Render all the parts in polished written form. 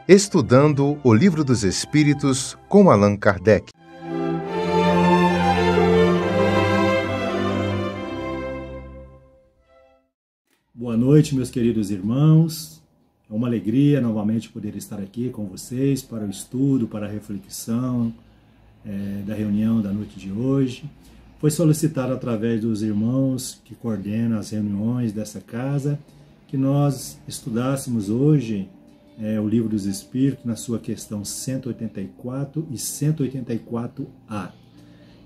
Estudando o Livro dos Espíritos com Allan Kardec. Boa noite, meus queridos irmãos. É uma alegria novamente poder estar aqui com vocês para o estudo, para a reflexão da reunião da noite de hoje. Foi solicitado através dos irmãos que coordenam as reuniões dessa casa que nós estudássemos hoje o Livro dos Espíritos na sua questão 184 e 184A.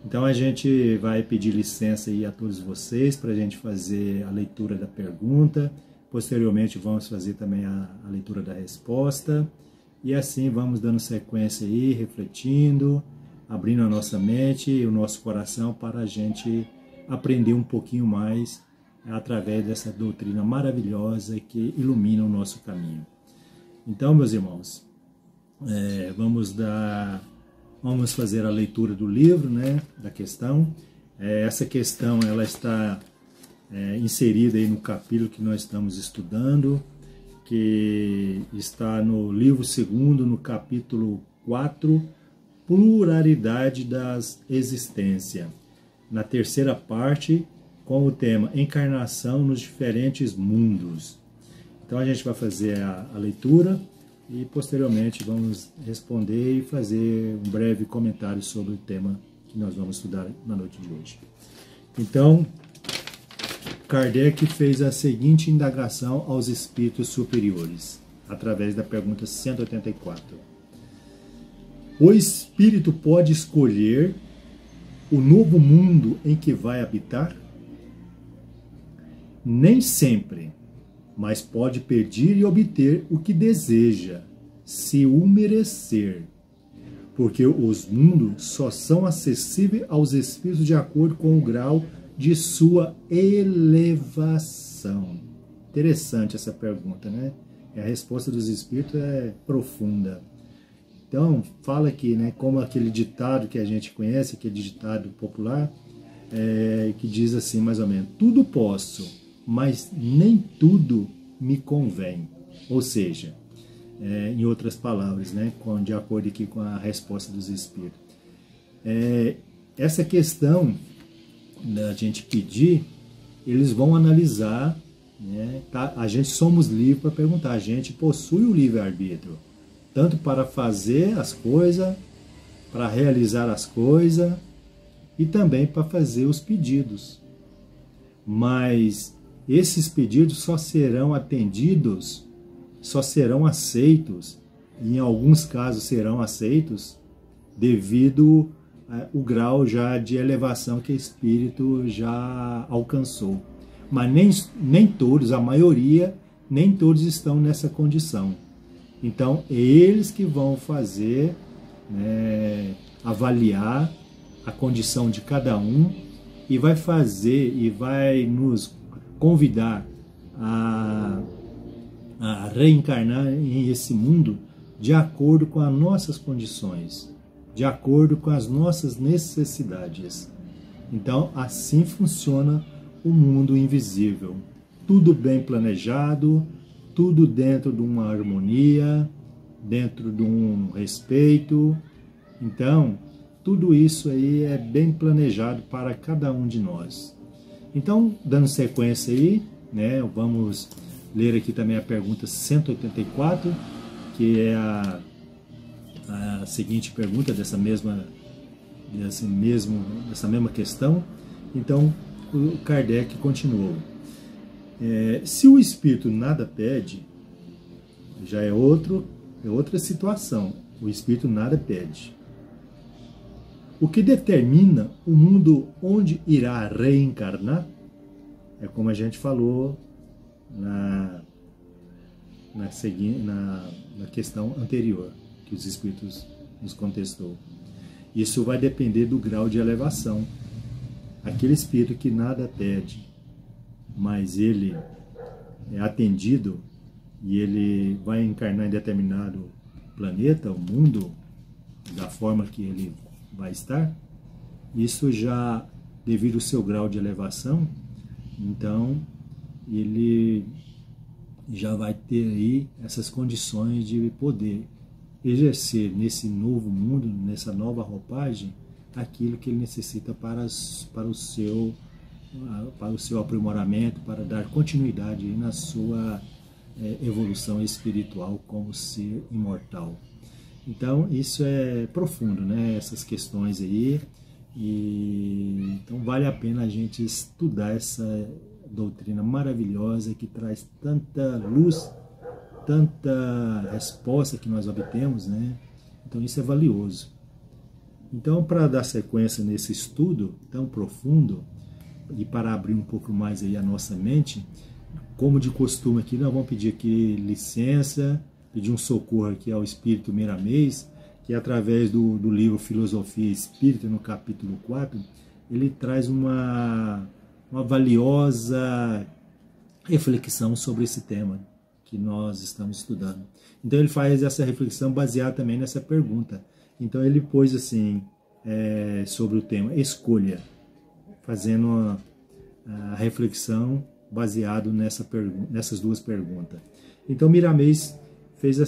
Então a gente vai pedir licença aí a todos vocês para a gente fazer a leitura da pergunta. Posteriormente vamos fazer também a leitura da resposta. E assim vamos dando sequência aí, refletindo, abrindo a nossa mente e o nosso coração para a gente aprender um pouquinho mais através dessa doutrina maravilhosa que ilumina o nosso caminho. Então, meus irmãos, vamos fazer a leitura do livro, da questão. Essa questão ela está inserida aí no capítulo que nós estamos estudando, que está no livro 2º, no capítulo 4, Pluralidade das Existências, na terceira parte, com o tema Encarnação nos Diferentes Mundos. Então a gente vai fazer a leitura e posteriormente vamos responder e fazer um breve comentário sobre o tema que nós vamos estudar na noite de hoje. Então, Kardec fez a seguinte indagação aos espíritos superiores, através da pergunta 184. O espírito pode escolher o novo mundo em que vai habitar? Nem sempre, mas pode pedir e obter o que deseja, se o merecer, porque os mundos só são acessíveis aos espíritos de acordo com o grau de sua elevação. Interessante essa pergunta, né? A resposta dos espíritos é profunda. Então, fala aqui, como aquele ditado que a gente conhece, aquele ditado popular, que diz assim, mais ou menos, tudo posso, mas nem tudo me convém. Ou seja, em outras palavras, de acordo aqui com a resposta dos espíritos. Essa questão da gente pedir, eles vão analisar, tá? A gente somos livres para perguntar, a gente possui o livre-arbítrio, tanto para fazer as coisas, para realizar as coisas, e também para fazer os pedidos. Mas esses pedidos só serão atendidos, só serão aceitos, e em alguns casos serão aceitos, devido ao grau já de elevação que o espírito já alcançou. Mas nem todos, a maioria, nem todos estão nessa condição. Então, eles que vão fazer, avaliar a condição de cada um, e vai fazer e vai nos convidar a reencarnar em esse mundo de acordo com as nossas condições, de acordo com as nossas necessidades. Então, assim funciona o mundo invisível. Tudo bem planejado, tudo dentro de uma harmonia, dentro de um respeito. Então, tudo isso aí é bem planejado para cada um de nós. Então, dando sequência aí, vamos ler aqui também a pergunta 184, que é a seguinte pergunta dessa mesma questão. Então, o Kardec continuou. Se o espírito nada pede, já é outra situação. O espírito nada pede. O que determina o mundo onde irá reencarnar? É como a gente falou na questão anterior, que os espíritos nos contestou. Isso vai depender do grau de elevação. Aquele espírito que nada pede, mas ele é atendido e ele vai encarnar em determinado planeta, o mundo, da forma que ele vai estar, isso já, devido ao seu grau de elevação, então ele já vai ter aí essas condições de poder exercer nesse novo mundo, nessa nova roupagem, aquilo que ele necessita para o seu aprimoramento, para dar continuidade na sua evolução espiritual como ser imortal. Então isso é profundo, né? Essas questões aí, e então vale a pena a gente estudar essa doutrina maravilhosa que traz tanta luz, tanta resposta que nós obtemos, né? Então isso é valioso. Então, para dar sequência nesse estudo tão profundo e para abrir um pouco mais aí a nossa mente, como de costume aqui, nós vamos pedir aqui licença, pedir um socorro aqui ao Espírito Miramês, que através do livro Filosofia Espírita, no capítulo 4, ele traz uma valiosa reflexão sobre esse tema que nós estamos estudando. Então ele faz essa reflexão baseada também nessa pergunta. Então ele pôs assim, sobre o tema escolha, fazendo a reflexão baseado nessas duas perguntas. Então Miramês fez o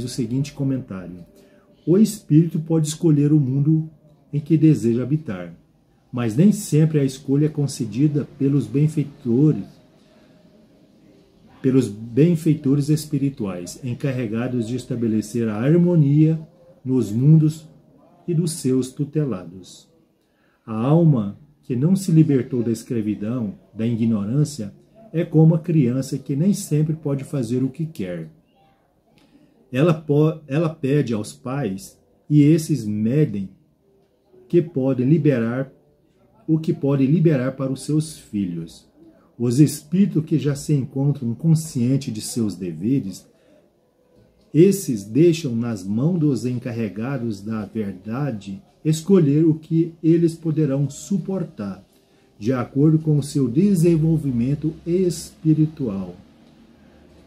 seguinte comentário: o espírito pode escolher o mundo em que deseja habitar, mas nem sempre a escolha é concedida pelos benfeitores espirituais, encarregados de estabelecer a harmonia nos mundos e dos seus tutelados. A alma que não se libertou da escravidão, da ignorância, é como a criança que nem sempre pode fazer o que quer. Ela pede aos pais e esses medem o que podem liberar para os seus filhos. Os espíritos que já se encontram conscientes de seus deveres, esses deixam nas mãos dos encarregados da verdade escolher o que eles poderão suportar, de acordo com o seu desenvolvimento espiritual.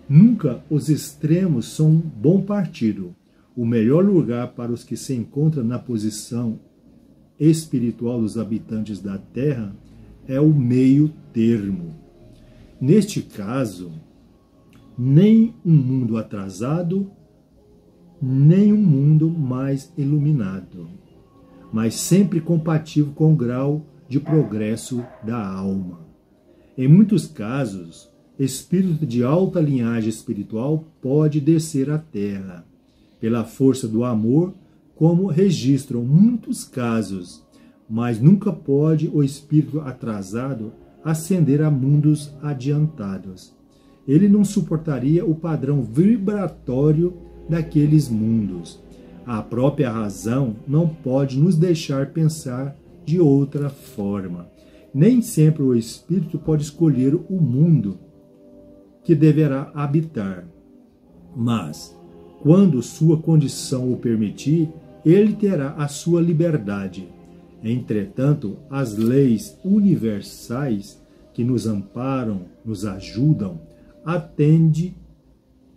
Nunca os extremos são um bom partido. O melhor lugar para os que se encontram na posição espiritual dos habitantes da Terra é o meio termo. Neste caso, nem um mundo atrasado, nem um mundo mais iluminado, mas sempre compatível com o grau de progresso da alma. Em muitos casos, espírito de alta linhagem espiritual pode descer à Terra, pela força do amor, como registram muitos casos, mas nunca pode o espírito atrasado ascender a mundos adiantados. Ele não suportaria o padrão vibratório daqueles mundos. A própria razão não pode nos deixar pensar de outra forma. Nem sempre o espírito pode escolher o mundo que deverá habitar, mas, quando sua condição o permitir, ele terá a sua liberdade. Entretanto, as leis universais que nos amparam, nos ajudam, atendem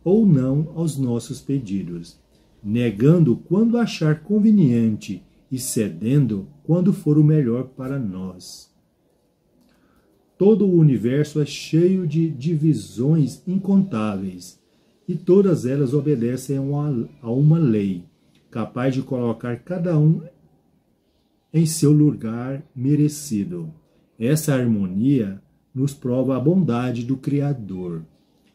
ou não aos nossos pedidos, negando quando achar conveniente e cedendo quando for o melhor para nós. Todo o universo é cheio de divisões incontáveis, e todas elas obedecem a uma lei, capaz de colocar cada um em seu lugar merecido. Essa harmonia nos prova a bondade do Criador,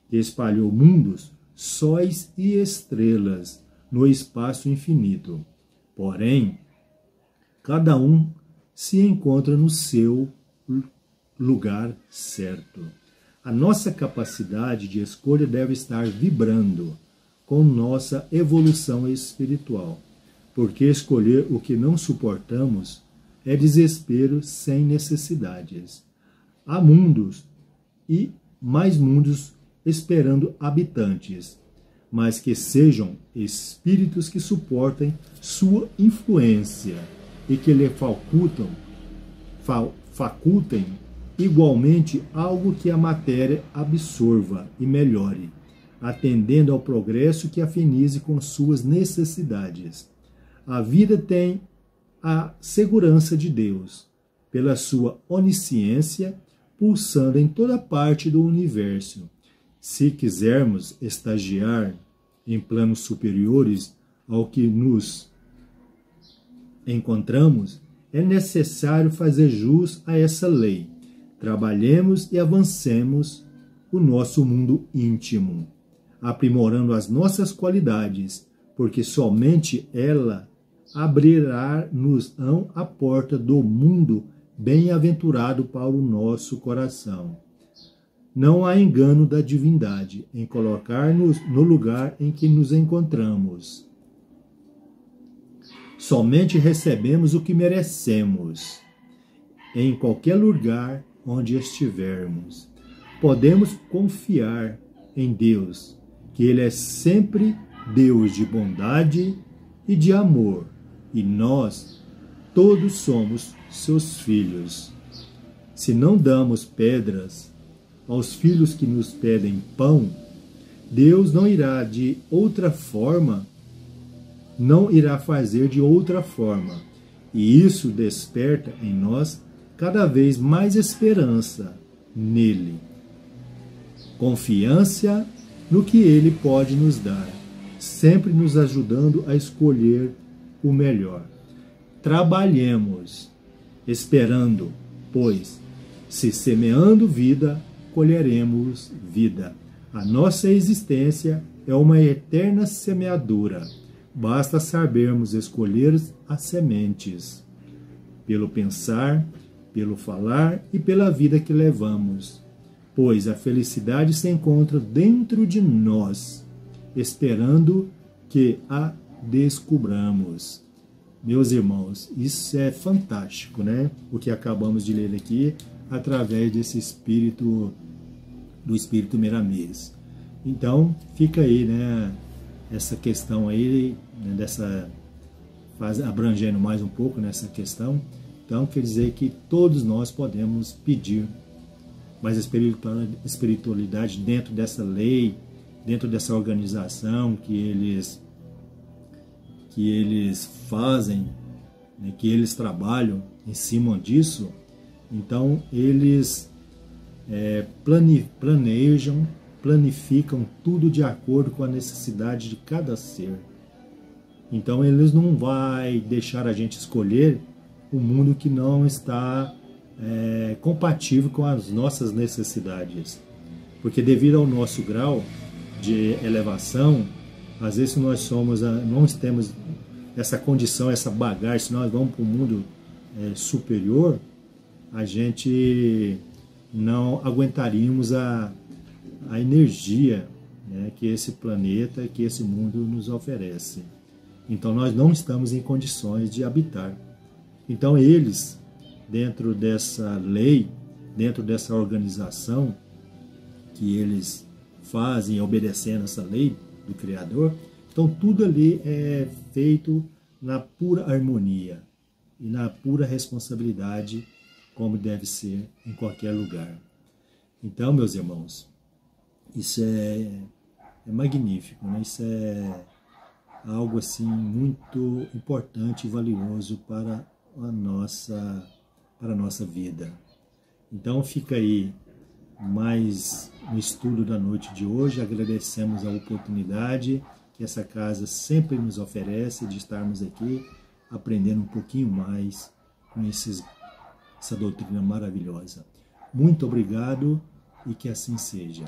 que espalhou mundos, sóis e estrelas no espaço infinito. Porém, cada um se encontra no seu lugar certo. A nossa capacidade de escolha deve estar vibrando com nossa evolução espiritual, porque escolher o que não suportamos é desespero sem necessidades. Há mundos e mais mundos esperando habitantes, mas que sejam espíritos que suportem sua influência e que lhe facultem igualmente algo que a matéria absorva e melhore, atendendo ao progresso que afinize com suas necessidades. A vida tem a segurança de Deus, pela sua onisciência, pulsando em toda parte do universo, Se quisermos estagiar em planos superiores ao que nos encontramos, é necessário fazer jus a essa lei. Trabalhemos e avancemos o nosso mundo íntimo, aprimorando as nossas qualidades, porque somente ela abrirá-nos a porta do mundo bem-aventurado para o nosso coração. Não há engano da divindade em colocar-nos no lugar em que nos encontramos. Somente recebemos o que merecemos, em qualquer lugar onde estivermos. Podemos confiar em Deus, que Ele é sempre Deus de bondade e de amor, e nós todos somos seus filhos. Se não damos pedras aos filhos que nos pedem pão, Deus não irá fazer de outra forma, e isso desperta em nós cada vez mais esperança nele, confiança no que ele pode nos dar, sempre nos ajudando a escolher o melhor. Trabalhemos, esperando, pois, se semeando vida, colheremos vida. A nossa existência é uma eterna semeadura. Basta sabermos escolher as sementes, pelo pensar, pelo falar e pela vida que levamos, pois a felicidade se encontra dentro de nós, esperando que a descubramos. Meus irmãos, isso é fantástico, né? O que acabamos de ler aqui, através desse espírito, do espírito Meramês. Então, fica aí, né? Essa questão aí, né, abrangendo mais um pouco nessa questão. Então, quer dizer que todos nós podemos pedir mais espiritualidade dentro dessa lei, dentro dessa organização que eles fazem, né, que eles trabalham em cima disso. Então, eles planificam tudo de acordo com a necessidade de cada ser. Então, eles não vão deixar a gente escolher um mundo que não está compatível com as nossas necessidades. Porque devido ao nosso grau de elevação, às vezes nós não temos essa condição, essa bagagem, se nós vamos para um mundo superior, a gente não aguentaríamos a energia, né, que esse planeta, que esse mundo nos oferece. Então nós não estamos em condições de habitar. Então eles, dentro dessa lei, dentro dessa organização que eles fazem, obedecendo essa lei do Criador, então tudo ali é feito na pura harmonia e na pura responsabilidade, como deve ser em qualquer lugar. Então, meus irmãos, isso é magnífico, né? Isso é algo assim muito importante e valioso para a nossa vida. Então fica aí mais no estudo da noite de hoje. Agradecemos a oportunidade que essa casa sempre nos oferece de estarmos aqui aprendendo um pouquinho mais com essa doutrina maravilhosa. Muito obrigado e que assim seja.